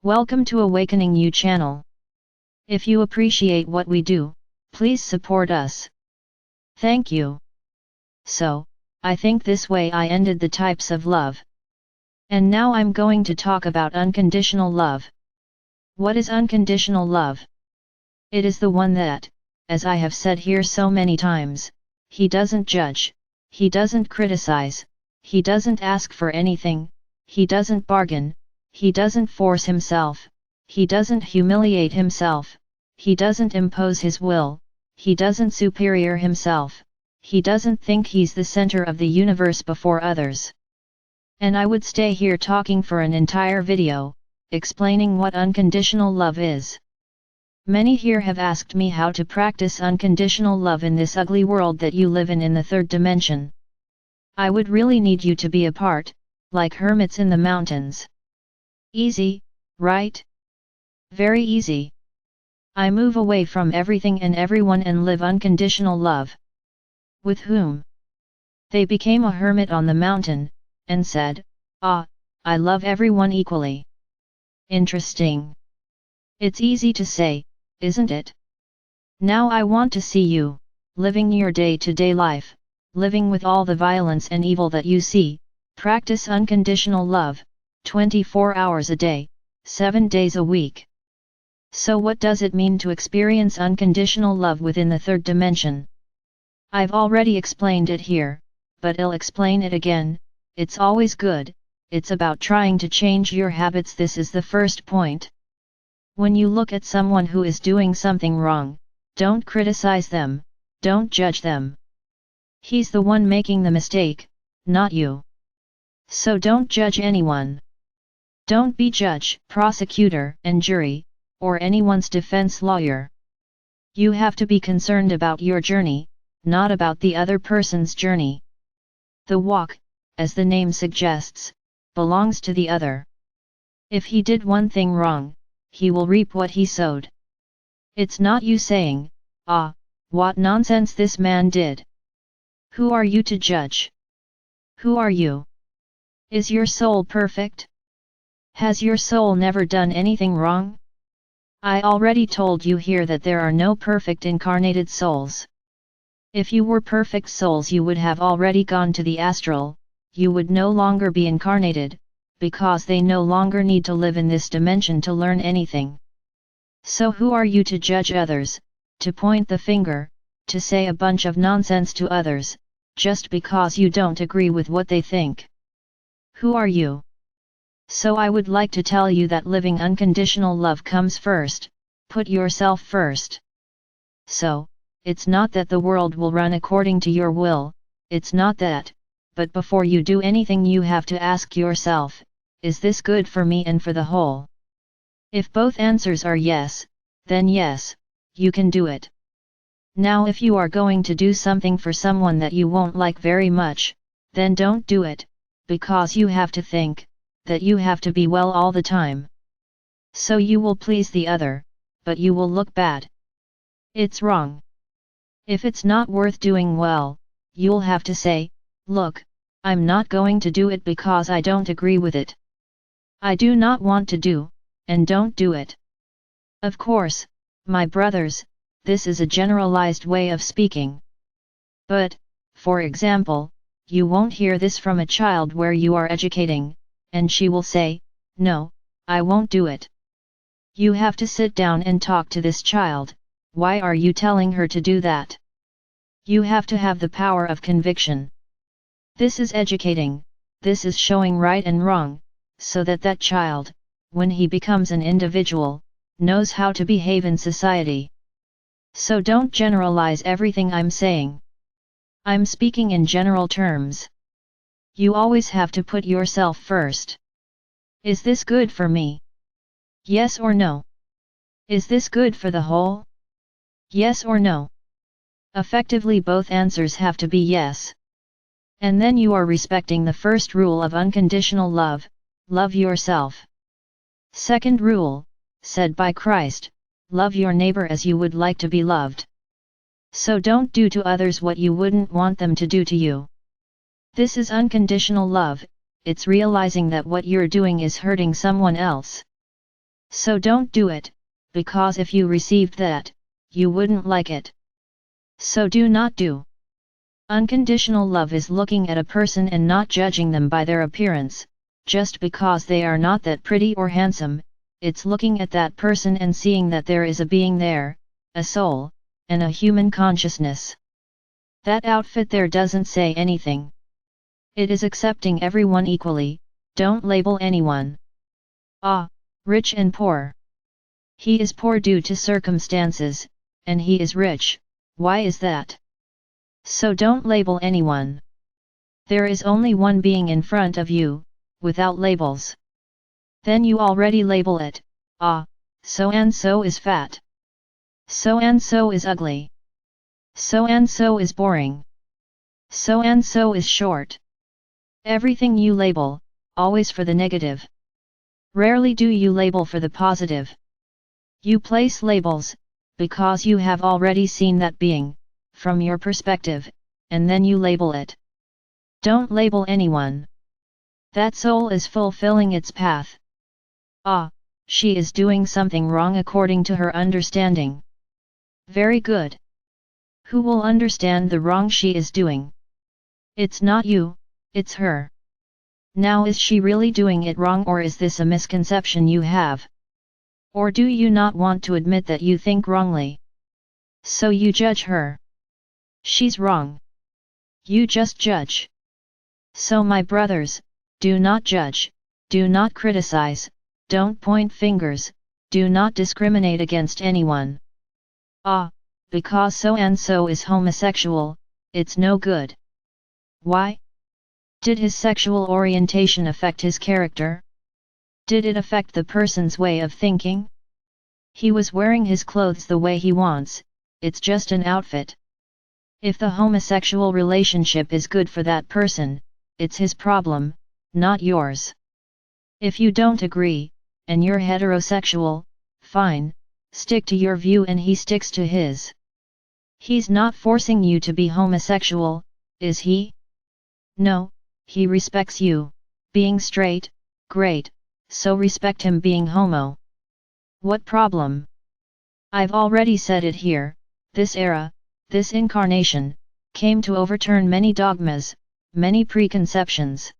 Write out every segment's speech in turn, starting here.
Welcome to Awakening You channel. If you appreciate what we do, please support us. Thank you. So, I think this way I ended the types of love. And now I'm going to talk about unconditional love. What is unconditional love? It is the one that, as I have said here so many times, he doesn't judge, he doesn't criticize, he doesn't ask for anything, he doesn't bargain, he doesn't force himself, he doesn't humiliate himself, he doesn't impose his will, he doesn't superior himself, he doesn't think he's the center of the universe before others. And I would stay here talking for an entire video, explaining what unconditional love is. Many here have asked me how to practice unconditional love in this ugly world that you live in the third dimension. I would really need you to be apart, like hermits in the mountains. Easy, right? Very easy. I move away from everything and everyone and live unconditional love. With whom? They became a hermit on the mountain, and said, "Ah, I love everyone equally." Interesting. It's easy to say, isn't it? Now I want to see you, living your day-to-day life, living with all the violence and evil that you see, practice unconditional love, 24 hours a day, 7 days a week. So what does it mean to experience unconditional love within the third dimension? I've already explained it here, but I'll explain it again. It's always good, it's about trying to change your habits. This is the first point. When you look at someone who is doing something wrong, don't criticize them, don't judge them. He's the one making the mistake, not you. So don't judge anyone. Don't be judge, prosecutor, and jury, or anyone's defense lawyer. You have to be concerned about your journey, not about the other person's journey. The walk, as the name suggests, belongs to the other. If he did one thing wrong, he will reap what he sowed. It's not you saying, "Ah, what nonsense this man did." Who are you to judge? Who are you? Is your soul perfect? Has your soul never done anything wrong? I already told you here that there are no perfect incarnated souls. If you were perfect souls, you would have already gone to the astral, you would no longer be incarnated, because they no longer need to live in this dimension to learn anything. So who are you to judge others, to point the finger, to say a bunch of nonsense to others, just because you don't agree with what they think? Who are you? So I would like to tell you that living unconditional love comes first, put yourself first. So, it's not that the world will run according to your will, it's not that, but before you do anything you have to ask yourself, is this good for me and for the whole? If both answers are yes, then yes, you can do it. Now if you are going to do something for someone that you won't like very much, then don't do it, because you have to think that you have to be well all the time. So you will please the other, but you will look bad. It's wrong. If it's not worth doing well, you'll have to say, "Look, I'm not going to do it because I don't agree with it. I do not want to do, and don't do it." Of course, my brothers, this is a generalized way of speaking. But, for example, you won't hear this from a child where you are educating, and she will say, "No, I won't do it." You have to sit down and talk to this child. Why are you telling her to do that? You have to have the power of conviction. This is educating, this is showing right and wrong, so that that child, when he becomes an individual, knows how to behave in society. So don't generalize everything I'm saying. I'm speaking in general terms. You always have to put yourself first. Is this good for me? Yes or no? Is this good for the whole? Yes or no? Effectively both answers have to be yes. And then you are respecting the first rule of unconditional love, love yourself. Second rule, said by Christ, love your neighbor as you would like to be loved. So don't do to others what you wouldn't want them to do to you. This is unconditional love, it's realizing that what you're doing is hurting someone else. So don't do it, because if you received that, you wouldn't like it. So do not do. Unconditional love is looking at a person and not judging them by their appearance, just because they are not that pretty or handsome. It's looking at that person and seeing that there is a being there, a soul, and a human consciousness. That outfit there doesn't say anything. It is accepting everyone equally, don't label anyone. Ah, rich and poor. He is poor due to circumstances, and he is rich, why is that? So don't label anyone. There is only one being in front of you, without labels. Then you already label it, ah, so and so is fat. So and so is ugly. So and so is boring. So and so is short. Everything you label, always for the negative. Rarely do you label for the positive. You place labels, because you have already seen that being, from your perspective, and then you label it. Don't label anyone. That soul is fulfilling its path. Ah, she is doing something wrong according to her understanding. Very good. Who will understand the wrong she is doing? It's not you, it's her. Now is she really doing it wrong, or is this a misconception you have? Or do you not want to admit that you think wrongly? So you judge her. She's wrong. You just judge. So my brothers, do not judge, do not criticize, don't point fingers, do not discriminate against anyone. Ah, because so and so is homosexual, it's no good. Why? Did his sexual orientation affect his character? Did it affect the person's way of thinking? He was wearing his clothes the way he wants, it's just an outfit. If the homosexual relationship is good for that person, it's his problem, not yours. If you don't agree, and you're heterosexual, fine, stick to your view and he sticks to his. He's not forcing you to be homosexual, is he? No, he respects you, being straight, great, so respect him being homo. What problem? I've already said it here, this era, this incarnation, came to overturn many dogmas, many preconceptions.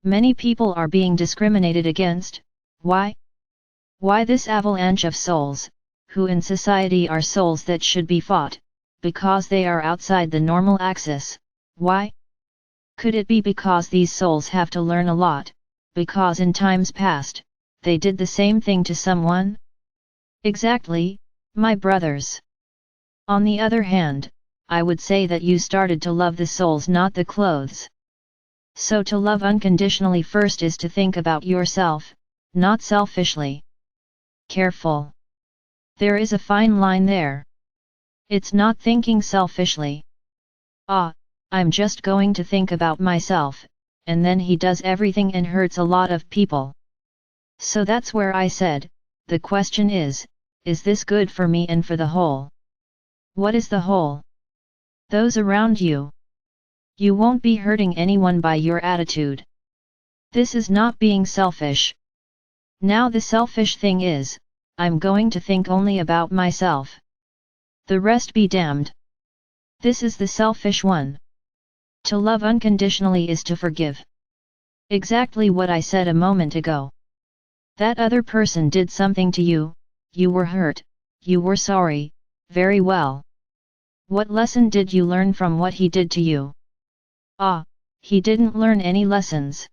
Many people are being discriminated against, why? Why this avalanche of souls, who in society are souls that should be fought, because they are outside the normal axis, why? Could it be because these souls have to learn a lot, because in times past, they did the same thing to someone? Exactly, my brothers. On the other hand, I would say that you started to love the souls, not the clothes. So to love unconditionally first is to think about yourself, not selfishly. Careful. There is a fine line there. It's not thinking selfishly. Ah, I'm just going to think about myself, and then he does everything and hurts a lot of people. So that's where I said, the question is this good for me and for the whole? What is the whole? Those around you. You won't be hurting anyone by your attitude. This is not being selfish. Now the selfish thing is, I'm going to think only about myself. The rest be damned. This is the selfish one. To love unconditionally is to forgive. Exactly what I said a moment ago. That other person did something to you, you were hurt, you were sorry, very well. What lesson did you learn from what he did to you? Ah, he didn't learn any lessons.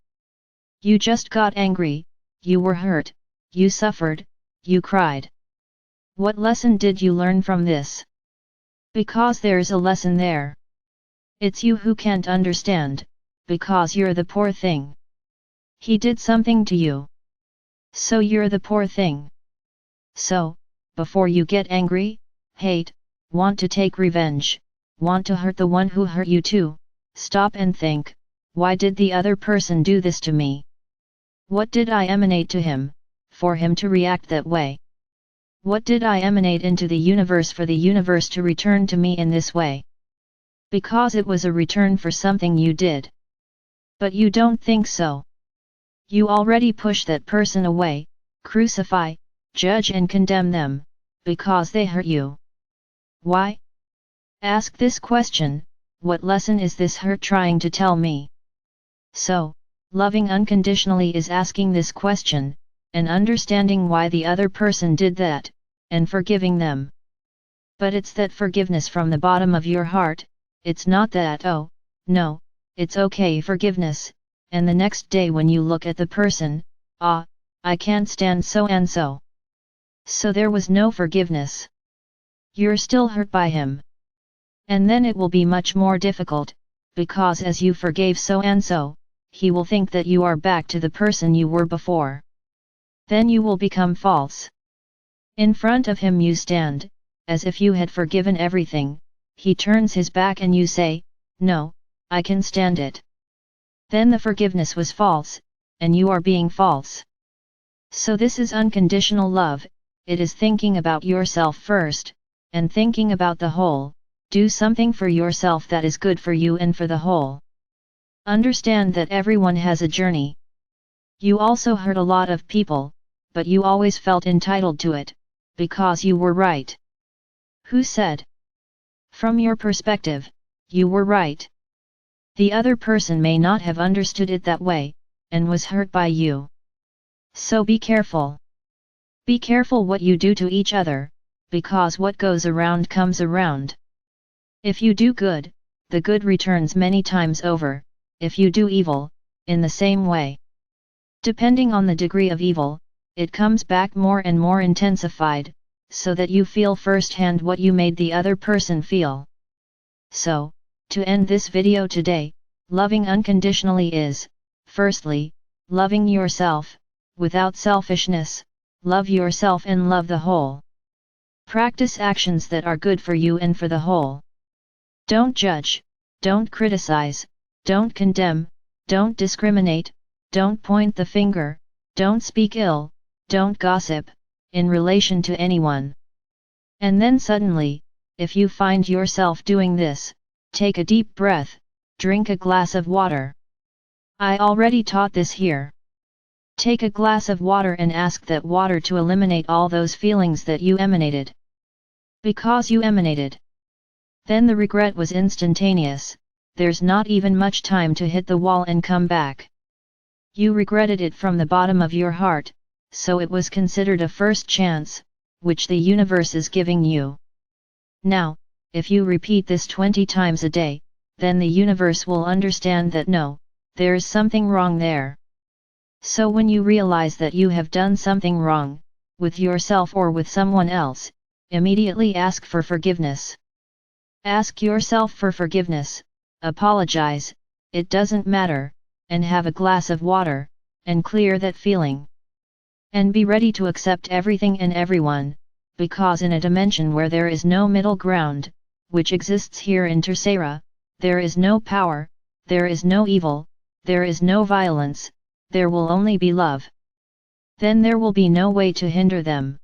You just got angry, you were hurt, you suffered, you cried. What lesson did you learn from this? Because there's a lesson there. It's you who can't understand, because you're the poor thing. He did something to you. So you're the poor thing. So, before you get angry, hate, want to take revenge, want to hurt the one who hurt you too, stop and think, why did the other person do this to me? What did I emanate to him, for him to react that way? What did I emanate into the universe for the universe to return to me in this way? Because it was a return for something you did. But you don't think so. You already push that person away, crucify, judge and condemn them, because they hurt you. Why? Ask this question: what lesson is this hurt trying to tell me? So, loving unconditionally is asking this question, and understanding why the other person did that, and forgiving them. But it's that forgiveness from the bottom of your heart, it's not that "oh, no, it's okay" forgiveness, and the next day when you look at the person, "ah, I can't stand so and so." So there was no forgiveness. You're still hurt by him. And then it will be much more difficult, because as you forgave so and so, he will think that you are back to the person you were before. Then you will become false. In front of him you stand, as if you had forgiven everything. He turns his back and you say, "No, I can stand it." Then the forgiveness was false, and you are being false. So this is unconditional love. It is thinking about yourself first, and thinking about the whole. Do something for yourself that is good for you and for the whole. Understand that everyone has a journey. You also hurt a lot of people, but you always felt entitled to it, because you were right. Who said? From your perspective, you were right. The other person may not have understood it that way, and was hurt by you. So be careful. Be careful what you do to each other, because what goes around comes around. If you do good, the good returns many times over. If you do evil, in the same way. Depending on the degree of evil, it comes back more and more intensified, so that you feel firsthand what you made the other person feel. So, to end this video today, loving unconditionally is, firstly, loving yourself, without selfishness. Love yourself and love the whole. Practice actions that are good for you and for the whole. Don't judge, don't criticize, don't condemn, don't discriminate, don't point the finger, don't speak ill, don't gossip, in relation to anyone. And then suddenly, if you find yourself doing this, take a deep breath, drink a glass of water. I already taught this here. Take a glass of water and ask that water to eliminate all those feelings that you emanated. Because you emanated. Then the regret was instantaneous. There's not even much time to hit the wall and come back. You regretted it from the bottom of your heart, so it was considered a first chance, which the universe is giving you. Now, if you repeat this 20 times a day, then the universe will understand that no, there is something wrong there. So when you realize that you have done something wrong, with yourself or with someone else, immediately ask for forgiveness. Ask yourself for forgiveness, apologize, it doesn't matter, and have a glass of water, and clear that feeling. And be ready to accept everything and everyone, because in a dimension where there is no middle ground, which exists here in Tercera, there is no power, there is no evil, there is no violence, there will only be love. Then there will be no way to hinder them.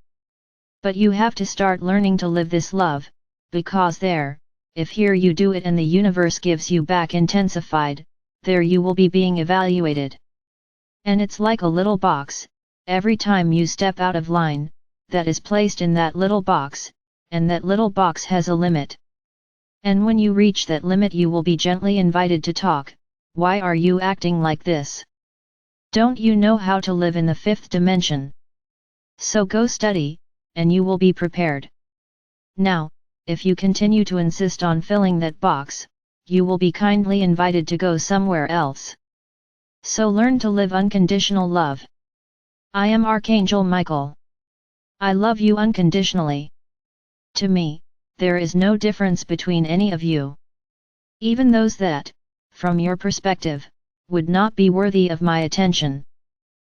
But you have to start learning to live this love, because there, if here you do it and the universe gives you back intensified, there you will be being evaluated. And it's like a little box, every time you step out of line, that is placed in that little box, and that little box has a limit. And when you reach that limit you will be gently invited to talk. Why are you acting like this? Don't you know how to live in the fifth dimension? So go study, and you will be prepared. Now, if you continue to insist on filling that box, you will be kindly invited to go somewhere else. So learn to live unconditional love. I am Archangel Michael. I love you unconditionally. To me, there is no difference between any of you. Even those that, from your perspective, would not be worthy of my attention.